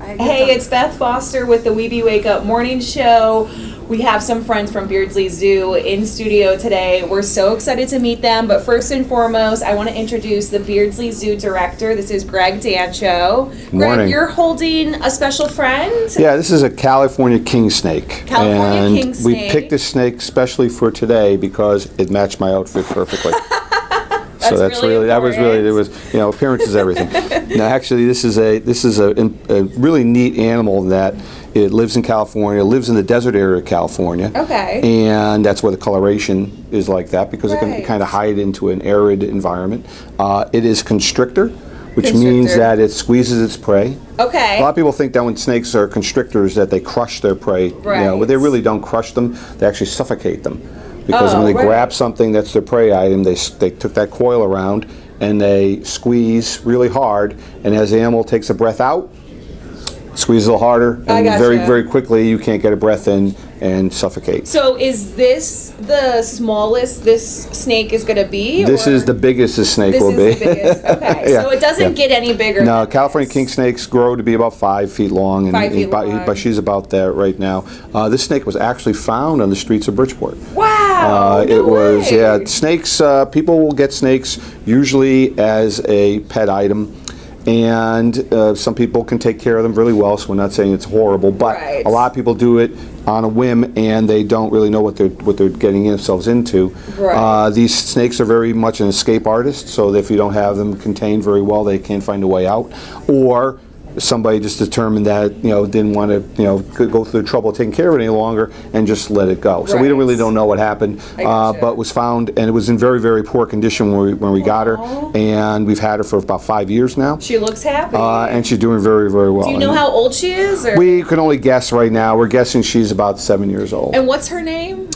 Hey, it's Beth Foster with the Weeby Wake Up Morning Show. We have some friends from Beardsley Zoo in studio today. We're so excited to meet them, but first and foremost, I want to introduce the Beardsley Zoo director. This is Greg Dancho. Morning. Greg, you're holding a special friend? Yeah, this is a California king snake. California king snake. We picked this snake especially for today because it matched my outfit perfectly. So that's really appearance is everything. Now, actually, this is a really neat animal that it lives in California, lives in the desert area of California. Okay. And that's where the coloration is like that because it can kind of hide into an arid environment. It is constrictor, which means that it squeezes its prey. Okay. A lot of people think that when snakes are constrictors that they crush their prey, but they really don't crush them. They actually suffocate them. Because when they grab something that's their prey item, they took that coil around and they squeeze really hard, and as the animal takes a breath out, squeeze a little harder, and very quickly you can't get a breath in and suffocate. So is this the smallest this snake is going to be? This is the biggest this snake will be. This is the biggest. Okay, so it doesn't get any bigger. No, California king snakes grow to be about 5 feet long, and but she's about that right now. This snake was actually found on the streets of Bridgeport. Wow! It was snakes. People will get snakes usually as a pet item. And some people can take care of them really well, so we're not saying it's horrible, but a lot of people do it on a whim and they don't really know what they're getting themselves into. These snakes are very much an escape artist, so if you don't have them contained very well, they can't find a way out. Or somebody just determined that didn't want to go through the trouble of taking care of it any longer and just let it go. So we really don't know what happened, but was found, and it was in very poor condition when we got her, and we've had her for about 5 years now. She looks happy, and she's doing very well. Do you know how old she is? Or? We can only guess right now. We're guessing she's about 7 years old. And what's her name?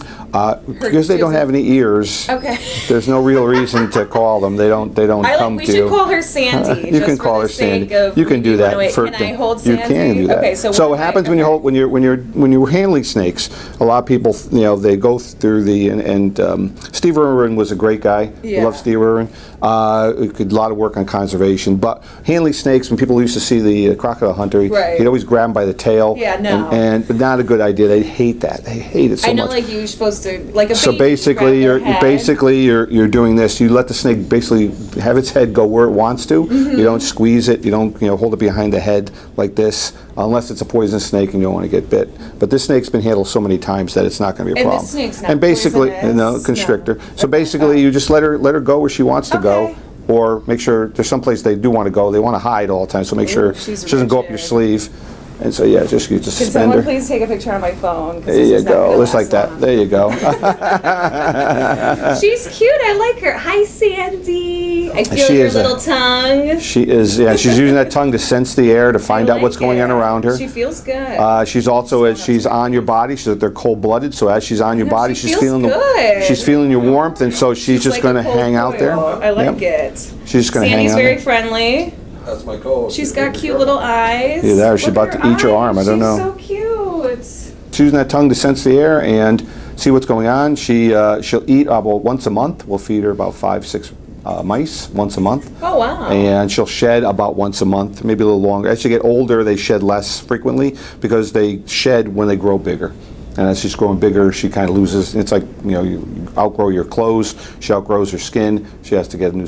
Because they don't have any ears. Okay. There's no real reason to call them. They don't come to. We should call her Sandy. You can call her Sandy. You can do that. Can I hold Sandy? You can do that. Okay. So what happens when you're handling snakes? A lot of people, they go through Steve Irwin was a great guy. I love Steve Irwin. Did a lot of work on conservation, but handling snakes. When people used to see the crocodile hunter, he'd always grab them by the tail. But not a good idea. They hate that. They hate it so much. I know, like you're supposed to, like a baby. So basically, you're doing this. You let the snake basically have its head go where it wants to. You don't squeeze it. You don't hold it behind the head like this, unless it's a poisonous snake and you don't want to get bit. But this snake's been handled so many times that it's not going to be a problem. And this snake's not poisonous? Constrictor. No. So basically, you just let her go where she wants to go. Or make sure there's some place they do want to go. They want to hide all the time, so make sure she doesn't go up your sleeve. And so you just Can someone please take a picture on my phone? There you go. Just like that. There you go. She's cute. I like her. Hi, Sandy. I feel your little tongue. She is. Yeah, she's using that tongue to sense the air to find out what's going on around her. She feels good. She's also as she's on your body. They're cold-blooded. So as she's on your body, she's feeling she's feeling your warmth, and so she's just going to hang out there. I like it. She's just going to hang out. Sandy's very friendly. That's my co-host. She's got cute little eyes. Yeah, there. She's about to eat your arm. I don't know. She's so cute. She's using that tongue to sense the air and see what's going on. She'll eat about once a month. We'll feed her about 5-6 mice once a month. Oh, wow. And she'll shed about once a month, maybe a little longer. As she get older, they shed less frequently because they shed when they grow bigger. And as she's growing bigger, she kind of loses. It's like you outgrow your clothes. She outgrows her skin. She has to get a new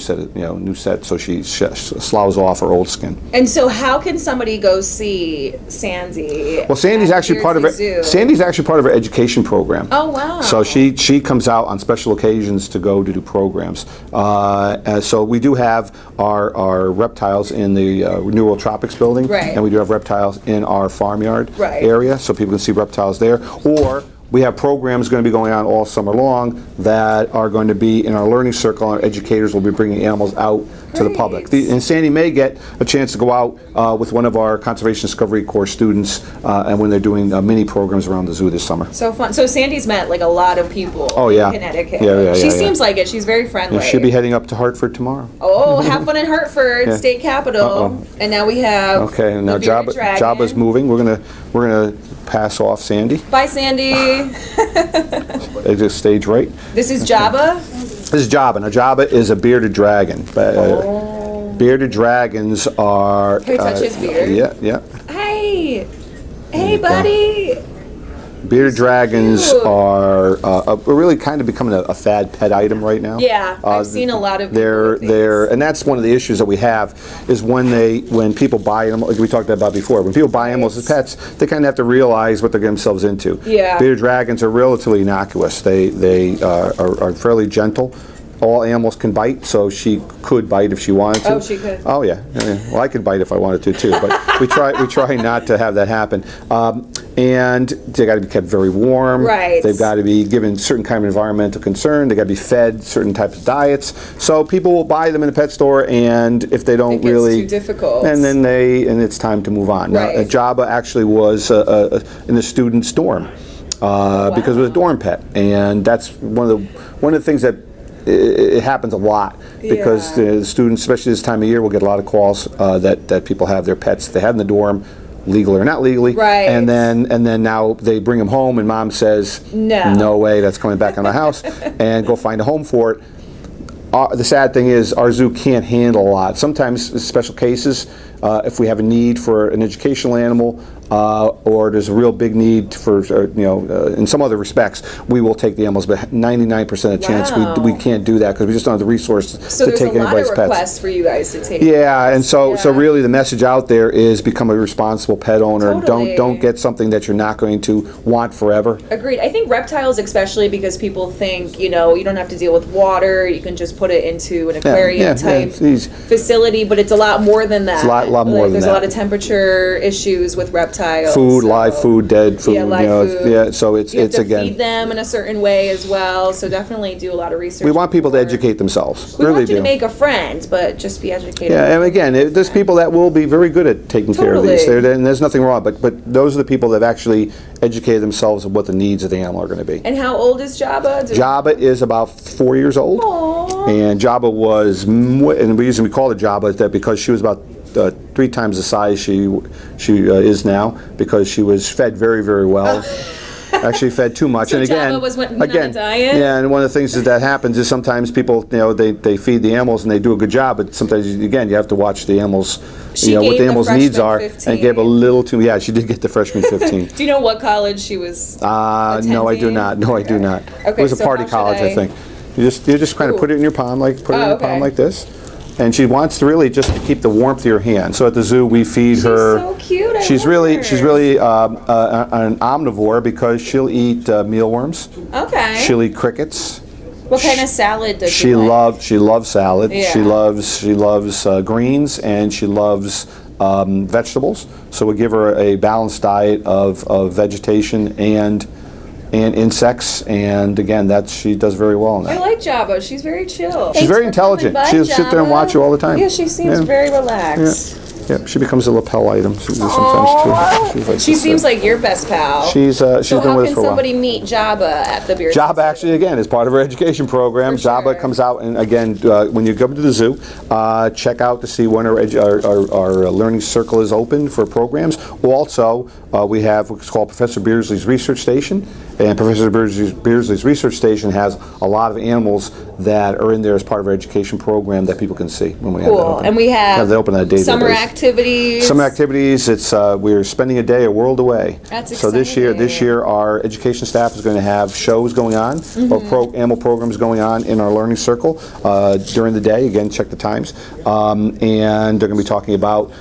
set. So she sloughs off her old skin. And so, how can somebody go see Sandy? Well, Sandy's actually part of it. Sandy's actually part of our education program. Oh, wow. So she comes out on special occasions to go to do programs. So we do have our reptiles in the New World Tropics building, and we do have reptiles in our farmyard area, so people can see reptiles there. Or we have programs going to be going on all summer long that are going to be in our learning circle. Our educators will be bringing animals out to the public. And Sandy may get a chance to go out with one of our Conservation Discovery course students and when they're doing mini programs around the zoo this summer. So fun. So Sandy's met like a lot of people in Connecticut. She seems like it. She's very friendly. And she'll be heading up to Hartford tomorrow. Oh, have fun in Hartford, state capital. And now we have and now Jabba's moving. We're gonna pass off Sandy. Bye, Sandy. Exit stage right. This is Jabba? This is Jabba. Now, Jabba is a bearded dragon. Bearded dragons are... Can we touch his beard? Yeah. Hi. Buddy! Hey, buddy! Bearded dragons are really kind of becoming a fad pet item right now. Yeah, I've seen a lot of and that's one of the issues that we have is when people buy them, like we talked about before, when people buy animals as pets, they kind of have to realize what they're getting themselves into. Yeah. Bearded dragons are relatively innocuous. They are fairly gentle. All animals can bite, so she could bite if she wanted to. Oh, she could. Oh yeah. Well, I could bite if I wanted to too, but we try not to have that happen. And they got to be kept very warm. Right. They've got to be given certain kind of environmental concern. They got to be fed certain types of diets. So people will buy them in a pet store, and if they don't really, too difficult, and then it's time to move on. Right. Now, Jabba actually was in the student's dorm because it was a dorm pet, and that's one of the things that. It happens a lot because the students, especially this time of year, will get a lot of calls that people have their pets they had in the dorm, legal or not legally, right? And then now they bring them home, and mom says, "No way, that's coming back in the house," and go find a home for it. The sad thing is our zoo can't handle a lot. Sometimes special cases, if we have a need for an educational animal, or there's a real big need for, in some other respects, we will take the animals, but 99% of the chance we can't do that because we just don't have the resources to take anybody's pets. So there's a lot of requests for you guys to take. Yeah, and so really the message out there is become a responsible pet owner. Totally. Don't get something that you're not going to want forever. Agreed. I think reptiles especially because people think, you don't have to deal with water, you can just put it into an aquarium type facility, but it's a lot more than that. It's a lot more than that. There's a lot of temperature issues with reptiles. Food, live food, dead food. Yeah, live food. Yeah, so it's you have to again. feed them in a certain way as well. So definitely do a lot of research. We want people to educate themselves. We really want you do. to make a friend, but just be educated. Yeah, and again, there's people that will be very good at taking care of these. And there's nothing wrong, but those are the people that have actually educated themselves of what the needs of the animal are going to be. And how old is Jabba? Jabba is about 4 years old. Aww. And Jabba was, and the reason we call her Jabba is that because she was about 3 times the size she is now, because she was fed very, very well. Actually fed too much. So and again, Jabba went on a diet? Yeah, and one of the things that happens is sometimes people, they feed the animals and they do a good job, but sometimes, again, you have to watch the animals, what the animals' needs are, 15. And give a little too, yeah, she did get the freshman 15. Do you know what college she was attending? No, I do not. No, I do not. Okay, it was a party college, I think. You just kind of put it in your palm, palm like this. And she wants to really just to keep the warmth of your hand. So at the zoo, we feed her. She's so cute. She's really an omnivore because she'll eat mealworms. Okay. She'll eat crickets. What kind of salad does she like? She loves salad. Yeah. She loves greens, and she loves vegetables. So we give her a balanced diet of vegetation and insects, and again, she does very well in that. I like Jabba. She's very chill. She's very intelligent. She'll sit there and watch you all the time. Yeah, she seems very relaxed. Yeah, she becomes a lapel item sometimes too. She seems like your best pal. She's been with us for a while. So how can somebody meet Jabba at the Beardsley Zoo? Jabba actually, again, is part of our education program. Jabba comes out, and again, when you go to the zoo, check out to see when our learning circle is open for programs. Also, we have what's called Professor Beardsley's Research Station, and Professor Beardsley's Research Station has a lot of animals that are in there as part of our education program that people can see when we have that open. And we have that open on a daily summer basis. activities. Summer activities. It's we're spending a day a world away. That's so exciting. this year our education staff is going to have shows going on or animal programs going on in our learning circle during the day. Again, check the times, and they're going to be talking about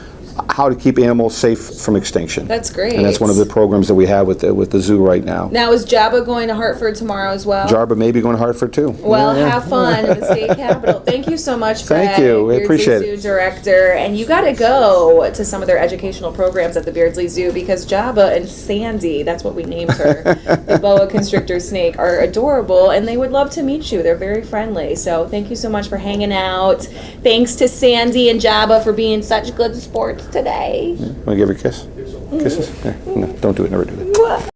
how to keep animals safe from extinction. That's great. And that's one of the programs that we have with the zoo right now. Now, is Jabba going to Hartford tomorrow as well? Jabba may be going to Hartford too. Well, have fun in the state capitol. Thank you so much, Fred. Thank you. We appreciate Beardsley Zoo Director. And you got to go to some of their educational programs at the Beardsley Zoo because Jabba and Sandy, that's what we named her, the boa constrictor snake, are adorable and they would love to meet you. They're very friendly. So thank you so much for hanging out. Thanks to Sandy and Jabba for being such good sports today. Want to give her a kiss? Kisses? No, don't do it. Never do that.